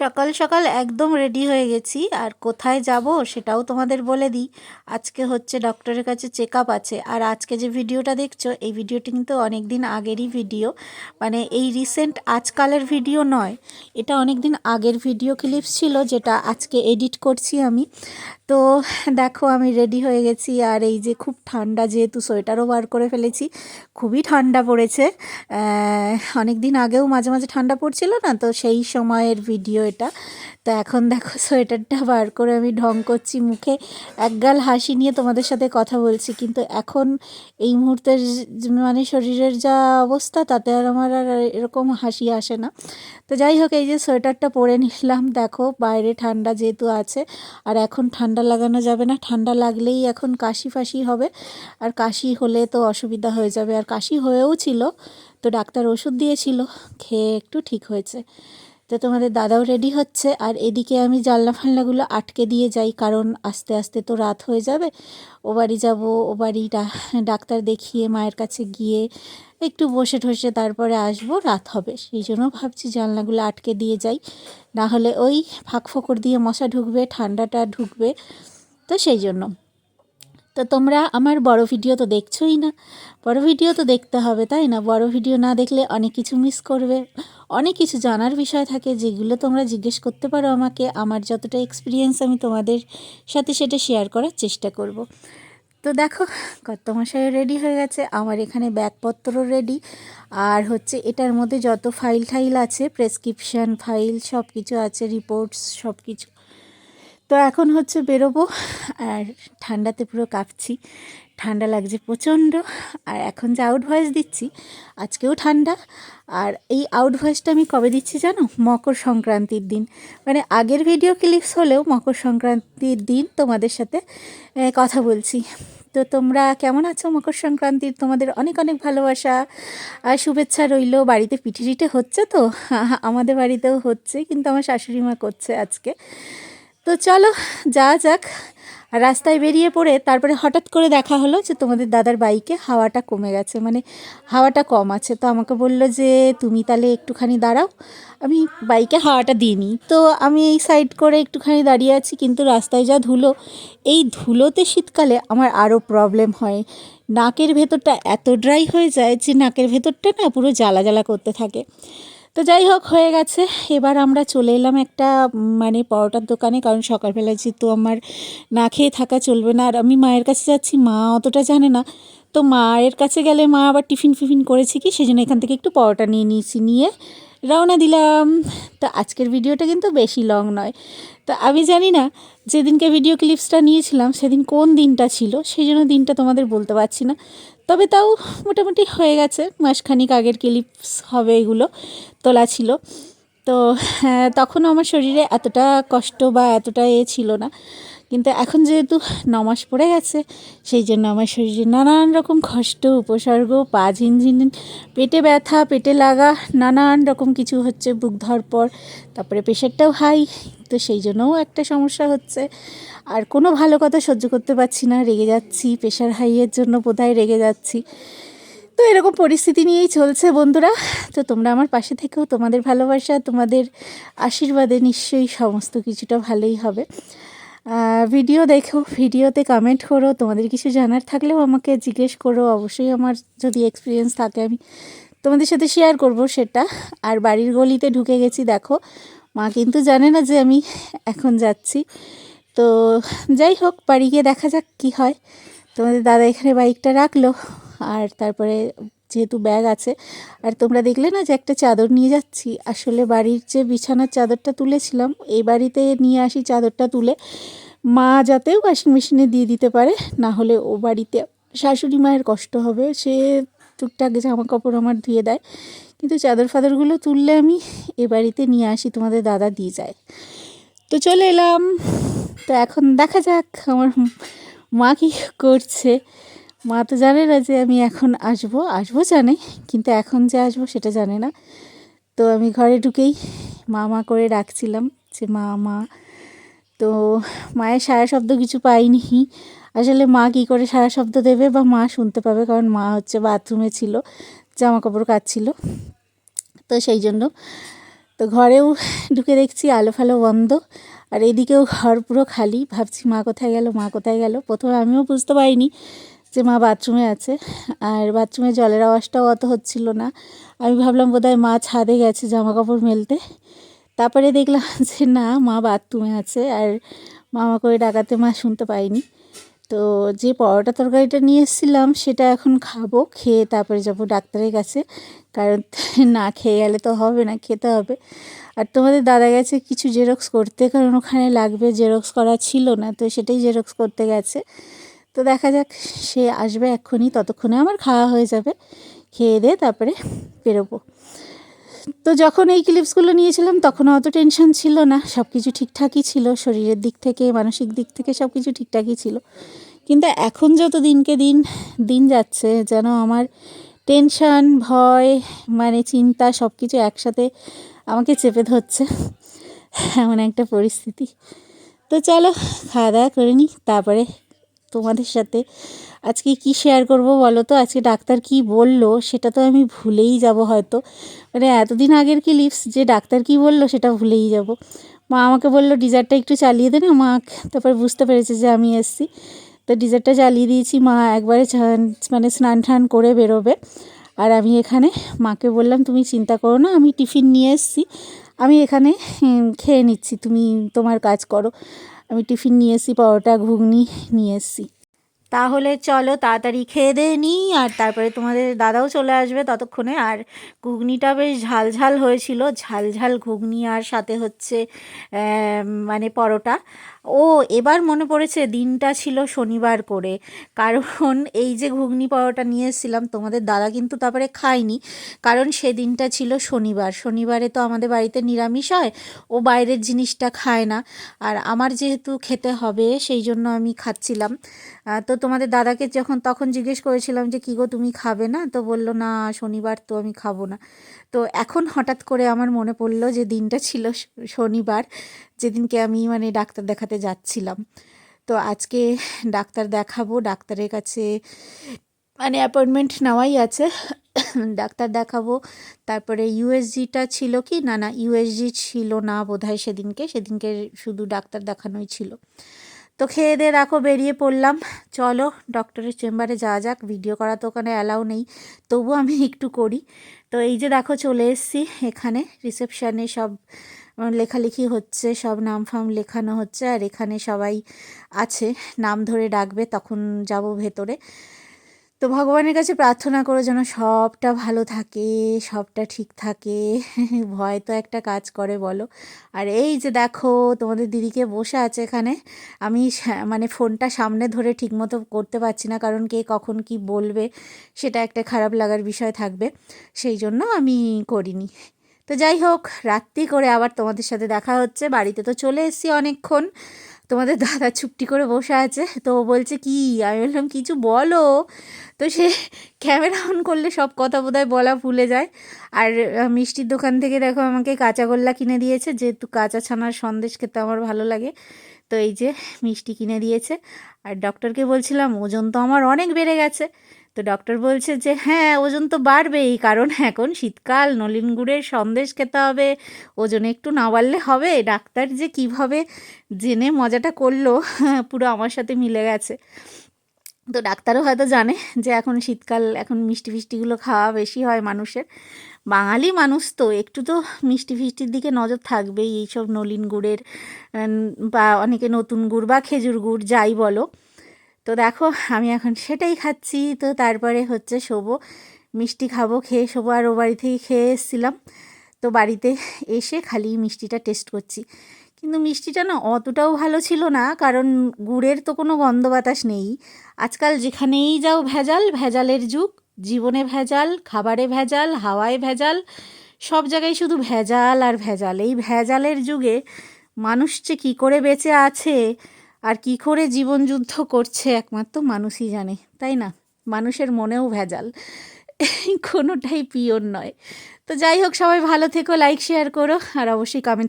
সকাল সকাল একদম রেডি হয়ে গেছি। আর কোথায় যাব সেটাও তোমাদের বলে দিই। আজকে হচ্ছে ডক্টরের কাছে চেক আপ আছে। আর আজকে যে ভিডিওটা দেখছো এই ভিডিওটি কিন্তু অনেক দিন আগেরই ভিডিও, মানে এই রিসেন্ট আজকালের ভিডিও নয়, এটা অনেক দিন আগের ভিডিও ক্লিপস ছিল যেটা আজকে এডিট করছি আমি। তো দেখো আমি রেডি হয়ে গেছি। আর এই যে খুব ঠান্ডা, যেহেতু সোয়েটারও বার করে ফেলেছি, খুবই ঠান্ডা পড়েছে। অনেক দিন আগেও মাঝে মাঝে ঠান্ডা পড়ছিল না, তো সেই সময়ের ভিডিও এটা। তো এখন দেখো সোয়েটারটা বার করে আমি ঢং করছি, মুখে একগাল হাসি নিয়ে তোমাদের সাথে কথা বলছি। কিন্তু এখন এই মুহূর্তের মানে শরীরের যা অবস্থা, তাতে আর আমার আর এরকম হাসি আসে না। তো যাই হোক, এই যে সোয়েটারটা পরে নিলাম, দেখো বাইরে ঠান্ডা যেহেতু আছে। আর এখন ঠান্ডা লাগানো যাবে না, ঠান্ডা লাগলেই এখন কাশি ফাশি হবে। আর কাশি হলে তো অসুবিধা হয়ে যাবে। আর কাশি হয়েও ছিল, তো ডাক্তার ওষুধ দিয়েছিল, খেয়ে একটু ঠিক হয়েছে। তো তোমাদের দাদাও রেডি হচ্ছে। আর এদিকে আমি জানলা ফাল্লাগুলো আটকে দিয়ে যাই, কারণ আস্তে আস্তে তো রাত হয়ে যাবে। ও বাড়ি যাবো, ও বাড়ি ডাক্তার দেখিয়ে মায়ের কাছে গিয়ে একটু বসে ঠসে তারপরে আসবো, রাত হবে। সেই জন্য ভাবছি জানলাগুলো আটকে দিয়ে যাই, না হলে ওই ফাঁক ফোকর দিয়ে মশা ঢুকবে, ঠান্ডাটা ঢুকবে। তো সেই জন্য তো তোমরা আমার বড় ভিডিও তো দেখছোই না, বড় ভিডিও তো দেখতে হবে, তাই না? বড় ভিডিও না দেখলে অনেক কিছু মিস করবে। অনেক কিছু জানার বিষয় থাকে যেগুলো তোমরা জিজ্ঞেস করতে পারো আমাকে। আমার যতটা এক্সপিরিয়েন্স আমি তোমাদের সাথে সেটা শেয়ার করার চেষ্টা করব। তো দেখো কর্তামশাই রেডি হয়ে গেছে, আমার এখানে ব্যাগপত্র রেডি। আর হচ্ছে এটার মধ্যে যত ফাইল টাইল আছে, প্রেসক্রিপশান ফাইল সব কিছু আছে, রিপোর্টস সব কিছু। তো এখন হচ্ছে বেরোবো। আর ঠান্ডাতে পুরো কাঁপছি, ঠান্ডা লাগছে প্রচণ্ড। আর এখন যে আউট ভয়েস দিচ্ছি, আজকেও ঠান্ডা। আর এই আউট ভয়েসটা আমি কবে দিচ্ছি জানো? মকর সংক্রান্তির দিন। মানে আগের ভিডিও ক্লিপস হলেও মকর সংক্রান্তির দিন তোমাদের সাথে কথা বলছি। তো তোমরা কেমন আছো? মকর সংক্রান্তির তোমাদের অনেক অনেক ভালোবাসা আর শুভেচ্ছা রইলো। বাড়িতে পিঠে টিঠে হচ্ছে তো, আমাদের বাড়িতেও হচ্ছে, কিন্তু আমার শাশুড়ি মা করছে আজকে। তো চলো যাওয়া যাক। রাস্তায় বেরিয়ে পড়ে তারপরে হঠাৎ করে দেখা হলো যে তোমাদের দাদার বাইকে হাওয়াটা কমে গেছে, মানে হাওয়াটা কম আছে। তো আমাকে বলল যে তুমি তাহলে একটুখানি দাঁড়াও, আমি বাইকে হাওয়াটা দিইনি। তো আমি এই সাইড করে একটুখানি দাঁড়িয়ে আছি, কিন্তু রাস্তায় যা ধুলো, এই ধুলোতে শীতকালে আমার আরও প্রবলেম হয়। নাকের ভেতরটা এত ড্রাই হয়ে যায় যে নাকের ভেতরটা না পুরো জ্বালা জ্বালা করতে থাকে। তো যাই হোক, হয়ে গেছে। এবার আমরা চলে এলাম একটা মানে পরোটার দোকানে, কারণ সকালবেলা যেহেতু আমার না খেয়ে থাকা চলবে না। আর আমি মায়ের কাছে যাচ্ছি, মা অতটা জানে না। তো মায়ের কাছে গেলে মা আবার টিফিন ফিফিন করেছে কি, সেই জন্য এখান থেকে একটু পরোটা নিয়ে নিয়েছি, নিয়ে রওনা দিলাম। তো আজকের ভিডিওটা কিন্তু বেশি লং নয়। তো আমি জানি না যেদিনকে ভিডিও ক্লিপসটা নিয়েছিলাম সেদিন কোন দিনটা ছিল, সেই জন্য দিনটা তোমাদের বলতে পারছি না। তবে তাও মোটামুটি হয়ে গেছে, মাসখানিক আগের ক্লিপস হবে এগুলো, তোলা ছিল। তো তখনও আমার শরীরে এতটা কষ্ট বা এতটা ছিল না। কিন্তু এখন যেহেতু 9 মাস পড়ে গেছে, সেই জন্য আমার শরীরে নানান রকম কষ্ট, উপসর্গ, পা ঝিনঝিন, পেটে ব্যথা, পেটে লাগা, নানান রকম কিছু হচ্ছে, বুক ধড়ফড়, তারপরে প্রেশারটাও হাই। তো সেই জন্যও একটা সমস্যা হচ্ছে। আর কোনো ভালো কথা সহ্য করতে পারছি না, রেগে যাচ্ছি, প্রেশার হাইয়ের জন্য বোধহয় রেগে যাচ্ছি। তো এরকম পরিস্থিতি নিয়েই চলছে বন্ধুরা। তো তোমরা আমার পাশে থেকেও, তোমাদের ভালোবাসা, তোমাদের আশীর্বাদে নিশ্চয়ই সমস্ত কিছুটা ভালোই হবে। ভিডিও দেখো, ভিডিওতে কমেন্ট করো, তোমাদের কিছু জানার থাকলেও আমাকে জিজ্ঞেস করো। অবশ্যই আমার যদি এক্সপিরিয়েন্স থাকে আমি তোমাদের সাথে শেয়ার করব সেটা। আর বাড়ির গলিতে ঢুকে গেছি, দেখো মা কিন্তু জানে না যে আমি এখন যাচ্ছি। তো যাই হোক, বাড়ি গিয়ে দেখা যাক কী হয়। তোমাদের দাদা এখানে বাইকটা রাখলো। আর তারপরে যেহেতু ব্যাগ আছে, আর তোমরা দেখলে না যে একটা চাদর নিয়ে যাচ্ছি, আসলে বাড়ির যে বিছানার চাদরটা তুলেছিলাম, এই বাড়িতে নিয়ে আসি চাদরটা তুলে, মা যাতেও ওয়াশিং মেশিনে দিয়ে দিতে পারে, না হলে ও বাড়িতে শাশুড়ি মায়ের কষ্ট হবে। সে টুকটাক জামা কাপড় আমার ধুয়ে দেয়, কিন্তু চাদর ফাদরগুলো তুললে আমি এ বাড়িতে নিয়ে আসি, তোমাদের দাদা দিয়ে যায়। তো চলে এলাম। তো এখন দেখা যাক আমার মা কী করছে। মা তো জানে না যে আমি এখন আসবো, আসবো জানে, কিন্তু এখন যে আসবো সেটা জানে না। তো আমি ঘরে ঢুকেই মা মা করে ডাকছিলাম যে মা মা। তো মায়ের সারা শব্দ কিছু পাইনি। আসলে মা কী করে সারা শব্দ দেবে বা মা শুনতে পাবে, কারণ মা হচ্ছে বাথরুমে ছিল, জামা কাপড় কাচছিল। তো সেই জন্য তো ঘরেও ঢুকে দেখছি আলো ফালো বন্ধ, আর এদিকেও ঘর পুরো খালি। ভাবছি মা কোথায় গেল, মা কোথায় গেল। প্রথমে আমিও বুঝতে পারিনি যে মা বাথরুমে আছে, আর বাথরুমে জলের আওয়াজটাও অত হচ্ছিল না। আমি ভাবলাম বোধহয় মা ছাদে গেছে জামা কাপড় মেলতে। তারপরে দেখলাম যে না, মা বাথরুমে আছে, আর মামা করে ডাকাতে মা শুনতে পাইনি। তো যে পরোটা তরকারিটা নিয়ে এসেছিলাম সেটা এখন খাবো, খেয়ে তারপরে যাব ডাক্তারের কাছে, কারণ না খেয়ে গেলে তো হবে না, খেতে হবে। আর তোমাদের দাদা গেছে কিছু জেরক্স করতে, কারণ ওখানে লাগবে, জেরক্স করা ছিল না, তো সেটাই জেরক্স করতে গেছে। তো দেখা যাক, সে আসবে এক্ষুনি, ততক্ষণে আমার খাওয়া হয়ে যাবে, খেয়ে দিয়ে তারপরে বেরোবো। তো যখন এই ক্লিপসগুলো নিয়েছিলাম তখন অত টেনশন ছিল না, সব কিছু ঠিকঠাকই ছিল, শরীরের দিক থেকে মানসিক দিক থেকে সব কিছু ঠিকঠাকই ছিল। কিন্তু এখন যত দিনকে দিন যাচ্ছে, যেন আমার টেনশন, ভয়, মানে চিন্তা সব কিছু একসাথে আমাকে চেপে ধরছে, এমন একটা পরিস্থিতি। তো চলো খাওয়া দাওয়া করে নিই, তারপরে তোমাদের সাথে আজকে কি শেয়ার করব বলো তো। আজকে ডাক্তার কি বললো সেটা তো আমি ভুলেই যাব হয়তো, মানে এতদিন আগের ক্লিপস, যে ডাক্তার কি বললো সেটা ভুলেই যাব। মা আমাকে বললো ডিজারটা একটু চালিয়ে দে না মা, তারপর বুঝতে পেরেছে যে আমি এসছি। তো ডিজারটা চালিয়ে দিয়েছি, মা একবারে মানে স্নান টান করে বেরোবে। আর আমি এখানে মাকে বললাম তুমি চিন্তা করো না, আমি টিফিন নিয়ে এসেছি, আমি এখানে খেয়ে নিচ্ছি, তুমি তোমার কাজ করো। আমি টিফিন নিয়ে এসেছি, পরোটা ঘুগনি নিয়ে এসেছি। তাহলে চলো তাড়াতাড়ি খেয়ে দিয়ে নিই, আর তারপরে তোমাদের দাদাও চলে আসবে ততক্ষণে। আর ঘুগনিটা বেশ ঝাল ঝাল হয়েছিল, ঝাল ঝাল ঘুগনি, আর সাথে হচ্ছে মানে পরোটা। ও এবার মনে পড়েছে দিনটা ছিল শনিবার করে, কারণ এই যে ঘুগনি পরোটা নিয়ে এসেছিলাম তোমাদের দাদা কিন্তু তারপরে খায়নি, কারণ সেদিনটা ছিল শনিবার। শনিবারে তো আমাদের বাড়িতে নিরামিষ হয়, ও বাইরের জিনিসটা খায় না, আর আমার যেহেতু খেতে হবে সেই জন্য আমি খাচ্ছিলাম। তো তোমাদের দাদাকে তখন জিজ্ঞেস করেছিলাম যে কী গো তুমি খাবে না, তো বললো না শনিবার তো আমি খাবো না। তো এখন হঠাৎ করে আমার মনে পড়লো যে দিনটা ছিল শনিবার, যেদিনকে আমি মানে ডাক্তার দেখাতে যাচ্ছিলাম। তো আজকে ডাক্তার দেখাবো, ডাক্তারের কাছে মানে অ্যাপয়েন্টমেন্ট নেওয়াই আছে, ডাক্তার দেখাবো। তারপরে ইউএসজিটা ছিল কি, না না ইউএসজি ছিল না বোধহয় সেদিনকে শুধু ডাক্তার দেখানোই ছিল। তো খেয়ে দিয়ে দেখো বেরিয়ে পড়লাম, চলো ডক্টরের চেম্বারে যাওয়া যাক। ভিডিও করা তো ওখানে অ্যালাউ নেই, তবু আমি একটু করি। তো এই যে দেখো চলে এসেছি এখানে রিসেপশানে, সব লেখালেখি হচ্ছে, সব নাম ফাম লেখানো হচ্ছে, আর এখানে সবাই আছে, নাম ধরে ডাকবে, তখন যাব ভেতরে। তো ভগবানের কাছে প্রার্থনা করো যেন সবটা ভালো থাকে, সবটা ঠিক থাকে। ভয় তো একটা কাজ করে বলো। আর এই যে দেখো তোমাদের দিদিকে বসে আছে এখানে, আমি মানে ফোনটা সামনে ধরে ঠিকমতো করতে পারছি না, কারণ কে কখন কি বলবে সেটা একটা খারাপ লাগার বিষয় থাকবে, সেই জন্য আমি করিনি। তো যাই হোক, রাত্রি করে আবার তোমাদের সাথে দেখা হচ্ছে। বাড়িতে তো চলে এসেছি অনেকক্ষণ, তোমাদের দাদা চুপটি করে বসে আছে, তো ও বলছে কি, আমি বললাম কিছু বলো। তো সে ক্যামেরা অন করলে সব কথা বোধহয় বলা ভুলে যায়। আর মিষ্টির দোকান থেকে দেখো আমাকে কাঁচাগোল্লা কিনে দিয়েছে, যেহেতু কাঁচা ছানার সন্দেশ খেতে আমার ভালো লাগে। তো এই যে মিষ্টি কিনে দিয়েছে। আর ডক্টরকে বলছিলাম ওজন তো আমার অনেক বেড়ে গেছে। তো ডক্টর বলছে যে হ্যাঁ ওজন তো বাড়বেই, কারণ এখন শীতকাল, নলেন গুড়ের সন্দেশ খেতে হবে, ওজন একটু না বাড়লে হবে। ডাক্তার যে কিভাবে জেনে মজাটা করলো, পুরো আমার সাথে মিলে গেছে। তো ডাক্তারও হয়তো জানে যে এখন শীতকাল, এখন মিষ্টি ফিষ্টিগুলো খাওয়া বেশি হয় মানুষের, বাঙালি মানুষ তো একটু তো মিষ্টি ফিষ্টির দিকে নজর থাকবেই, এইসব নলেন গুড়ের বা অনেকে নতুন গুড় বা খেজুর গুড় যাই বলো। তো দেখো আমি এখন সেটাই খাচ্ছি। তো তারপরে হচ্ছে শোবো, মিষ্টি খাবো, খেয়ে শোবো। আর ও বাড়ি থেকে খেয়ে এসেছিলাম, তো বাড়িতে এসে খালি মিষ্টিটা টেস্ট করছি, কিন্তু মিষ্টিটা না অতটাও ভালো ছিল না, কারণ গুড়ের তো কোনো গন্ধ বাতাস নেই। আজকাল যেখানেই যাও ভেজাল, ভেজালের যুগ, জীবনে ভেজাল, খাবারে ভেজাল, হাওয়ায় ভেজাল, সব জায়গায় শুধু ভেজাল আর ভেজাল। এই ভেজালের যুগে মানুষ যে কী করে বেঁচে আছে আর কি করে জীবন যুদ্ধ করছে একমাত্র মানুষই জানে, তাই না? মানুষের মনেও ভেজাল, কোনোটাই পিওর নয়। তো যাই হোক, সবাই ভালো থেকো, লাইক শেয়ার করো, আর অবশ্যই কমেন্ট